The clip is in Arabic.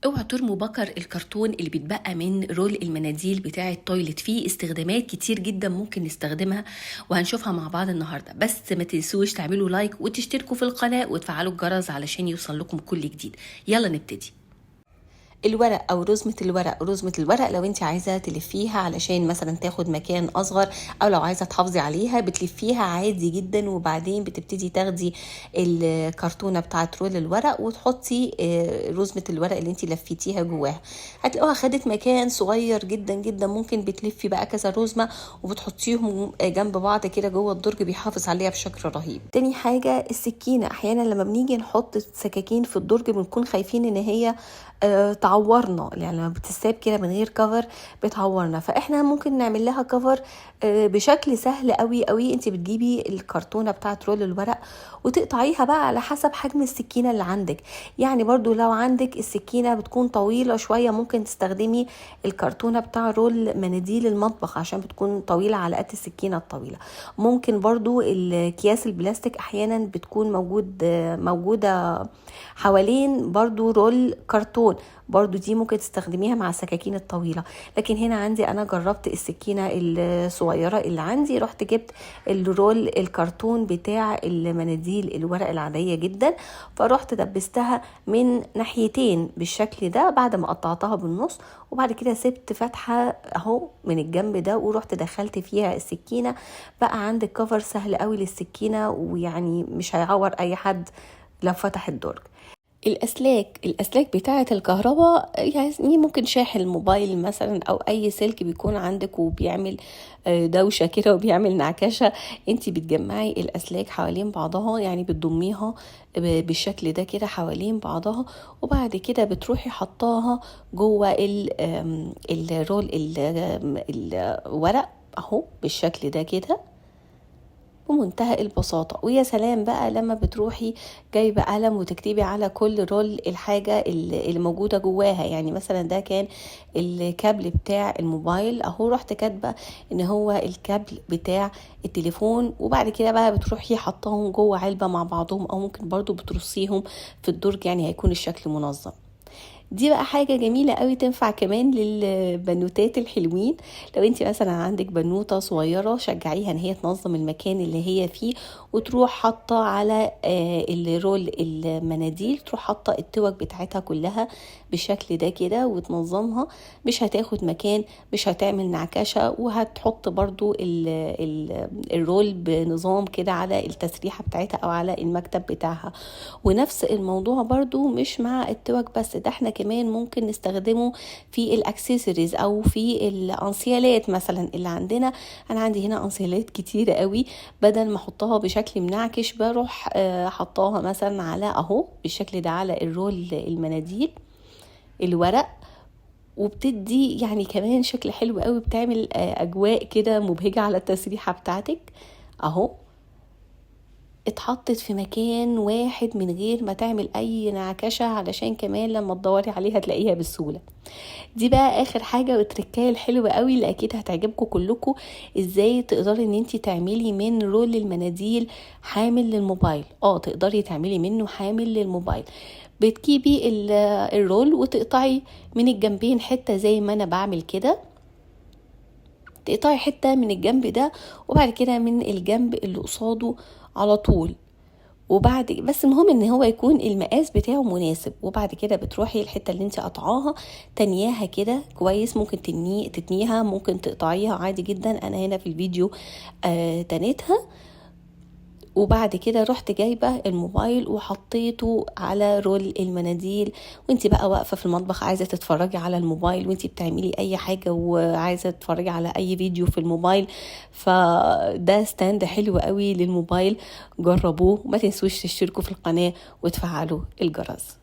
اوعوا ترموا بكر الكرتون اللي بيتبقى من رول المناديل بتاع التويلت. فيه استخدامات كتير جدا ممكن نستخدمها وهنشوفها مع بعض النهارده. بس ما تنسوش تعملوا لايك وتشتركوا في القناه وتفعلوا الجرس علشان يوصل لكم كل جديد. يلا نبتدي. الورق او رزمه الورق لو انت عايزه تلفيها علشان مثلا تاخد مكان اصغر، او لو عايزه تحافظي عليها بتلفيها عادي جدا، وبعدين بتبتدي تاخدي الكرتونه بتاعه رول الورق وتحطي رزمه الورق اللي انت لفيتيها جواها. هتلاقوها خدت مكان صغير جدا جدا. ممكن بتلفي بقى كذا رزمه وبتحطيهم جنب بعض كده جوه الدرج، بيحافظ عليها بشكل رهيب. تاني حاجه السكينه. احيانا لما بنيجي نحط سكاكين في الدرج بنكون خايفين ان هي تعورنا، يعني لما بتساب كده من غير كفر بتعورنا، فاحنا ممكن نعمل لها كفر بشكل سهل قوي قوي. انت بتجيبي الكرتونه بتاعت رول الورق وتقطعيها بقى على حسب حجم السكينه اللي عندك. يعني برضو لو عندك السكينه بتكون طويله شويه ممكن تستخدمي الكرتونه بتاع رول مناديل المطبخ عشان بتكون طويله على قد السكينه الطويله. ممكن برضو الكياس البلاستيك احيانا بتكون موجوده حوالين برضو رول كرتون، برضو دي ممكن تستخدميها مع السكاكين الطويلة. لكن هنا عندي انا جربت السكينة الصغيرة اللي عندي، رحت جبت الرول الكرتون بتاع المناديل الورق العادية جدا، فرحت دبستها من ناحيتين بالشكل ده بعد ما قطعتها بالنص، وبعد كده سبت فتحة اهو من الجنب ده ورحت دخلت فيها السكينة. بقى عندك كفر سهل قوي للسكينة، ويعني مش هيعور اي حد لو فتح الدرج. الاسلاك بتاعه الكهرباء، يعني ممكن شاحن الموبايل مثلا او اي سلك بيكون عندك وبيعمل دوشه كده وبيعمل نعكشه، انت بتجمعي الاسلاك حوالين بعضها، يعني بتضميها بالشكل ده كده حوالين بعضها، وبعد كده بتروحي حطاها جوه الرول الورق اهو بالشكل ده كده بمنتهى البساطة. ويا سلام بقى لما بتروحي جايبة قلم وتكتبي على كل رول الحاجة اللي موجودة جواها. يعني مثلا ده كان الكابل بتاع الموبايل اهو، رحت كاتبة ان هو الكابل بتاع التليفون، وبعد كده بقى بتروحي حطاهم جوه علبة مع بعضهم، او ممكن برضو بترصيهم في الدرج، يعني هيكون الشكل منظم. دي بقى حاجة جميلة قوي تنفع كمان للبنوتات الحلوين. لو انت مثلا عندك بنوتة صغيرة شجعيها ان هي تنظم المكان اللي هي فيه، وتروح حاطة على الرول المناديل، تروح حاطة التوك بتاعتها كلها بالشكل ده كده وتنظمها، مش هتاخد مكان، مش هتعمل نعكشة، وهتحط برضو الرول بنظام كده على التسريحة بتاعتها او على المكتب بتاعها. ونفس الموضوع برضو مش مع التوك بس، ده احنا كمان ممكن نستخدمه في الاكسسوارز او في الانسيالات مثلا اللي عندنا. انا عندي هنا انسيالات كتيرة قوي، بدل ما احطها بشكل منعكش بروح حطاها مثلا على اهو بالشكل ده على الرول المناديل الورق، وبتدي يعني كمان شكل حلو قوي، بتعمل اجواء كده مبهجة على التسريحة بتاعتك اهو. اتحطت في مكان واحد من غير ما تعمل اي نعكشة، علشان كمان لما تدوري عليها تلاقيها بسهولة. دي بقى اخر حاجة والتركاية الحلوة قوي اللي اكيد هتعجبكم كلكم، ازاي تقدري ان انتي تعملي من رول المناديل حامل للموبايل. تقدري تعملي منه حامل للموبايل. بتجيبي الرول وتقطعي من الجنبين حتة زي ما انا بعمل كده، تقطعي حتة من الجنب ده وبعد كده من الجنب اللي قصاده على طول، وبعد بس المهم ان هو يكون المقاس بتاعه مناسب. وبعد كده بتروحي الحته اللي انت قطعاها تنياها كده كويس، ممكن تتنيها، ممكن تقطعيها عادي جدا. انا هنا في الفيديو تنيتها، وبعد كده رحت جايبه الموبايل وحطيته على رول المناديل. وانت بقى واقفه في المطبخ عايزه تتفرجي على الموبايل وانت بتعملي اي حاجه وعايزه تتفرجي على اي فيديو في الموبايل، فده ستاند حلو قوي للموبايل. جربوه، ما تنسوش تشتركوا في القناه وتفعلوا الجرس.